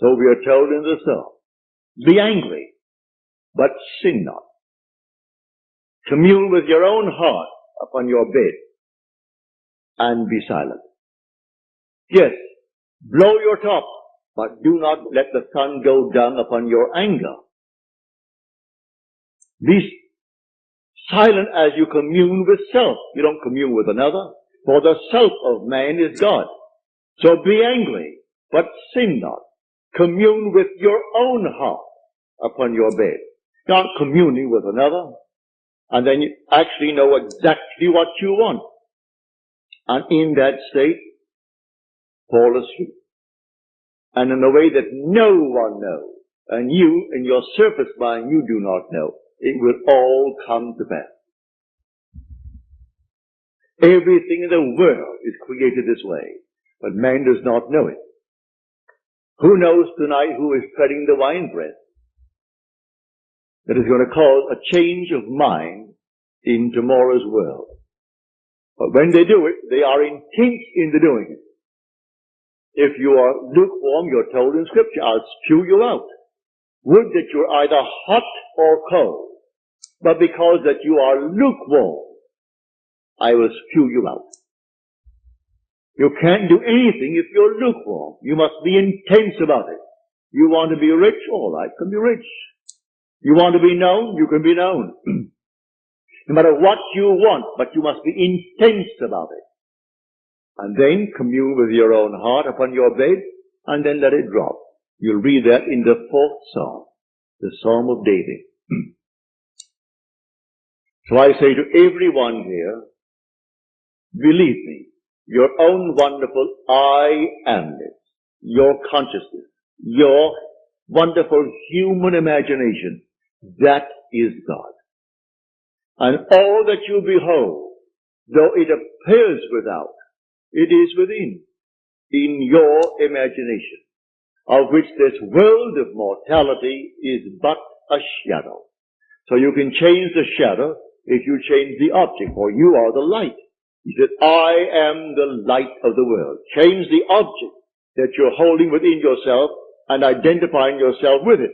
So we are told in the psalm, be angry, but sin not. Commune with your own heart upon your bed and be silent. Yes, blow your top, but do not let the sun go down upon your anger. Be silent as you commune with self. You don't commune with another, for the self of man is God. So be angry, but sin not. Commune with your own heart upon your bed. Not communing with another, and then you actually know exactly what you want. And in that state, fall asleep. And in a way that no one knows, and you, in your surface mind, you do not know, it will all come to pass. Everything in the world is created this way, but man does not know it. Who knows tonight who is treading the winepress that is going to cause a change of mind in tomorrow's world? But when they do it, they are intent in the doing it. If you are lukewarm, you're told in Scripture, I'll spew you out. Would that you're either hot or cold. But because that you are lukewarm, I will spew you out. You can't do anything if you're lukewarm. You must be intense about it. You want to be rich? All right, can be rich. You want to be known? You can be known. No matter what you want, but you must be intense about it. And then commune with your own heart upon your bed, and then let it drop. You'll read that in the 4th Psalm, the Psalm of David. So I say to everyone here, believe me, your own wonderful I amness, your consciousness, your wonderful human imagination, that is God. And all that you behold, though it appears without, it is within, in your imagination, of which this world of mortality is but a shadow. So you can change the shadow if you change the object, for you are the light. He said, I am the light of the world. Change the object that you're holding within yourself and identifying yourself with it.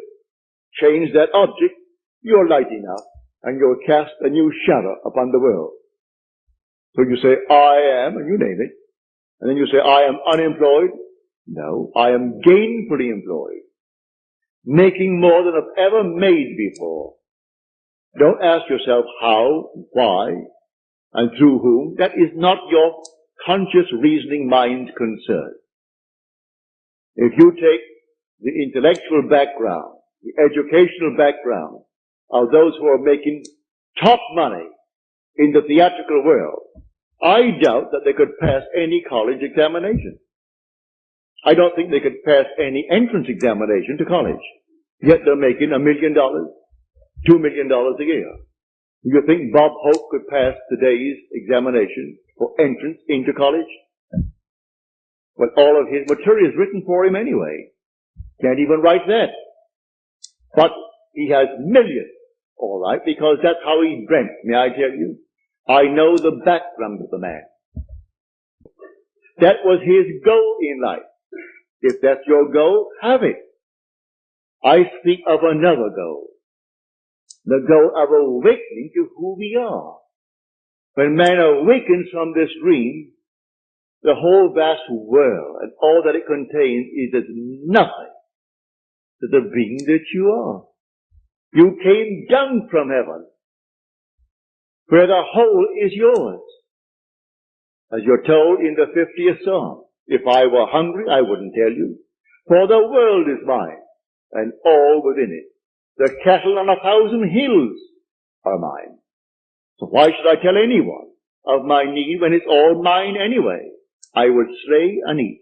Change that object, you're lighting up, and you'll cast a new shadow upon the world. So you say, I am, and you name it. And then you say, I am unemployed. No, I am gainfully employed. Making more than I've ever made before. Don't ask yourself how, why, and through whom. That is not your conscious reasoning mind's concern. If you take the intellectual background, the educational background of those who are making top money in the theatrical world, I doubt that they could pass any college examination. I don't think they could pass any entrance examination to college. Yet they're making $1 million, $2 million a year. Do you think Bob Hope could pass today's examination for entrance into college? Well, all of his material is written for him anyway. Can't even write that. But he has millions, all right, because that's how he's dreamt. May I tell you? I know the background of the man. That was his goal in life. If that's your goal, have it. I speak of another goal. The goal of awakening to who we are. When man awakens from this dream, the whole vast world and all that it contains is as nothing to the being that you are. You came down from heaven, where the whole is yours. As you're told in the 50th Psalm, if I were hungry, I wouldn't tell you, for the world is mine, and all within it. The cattle on 1,000 hills are mine. So why should I tell anyone of my need when it's all mine anyway? I would slay and eat,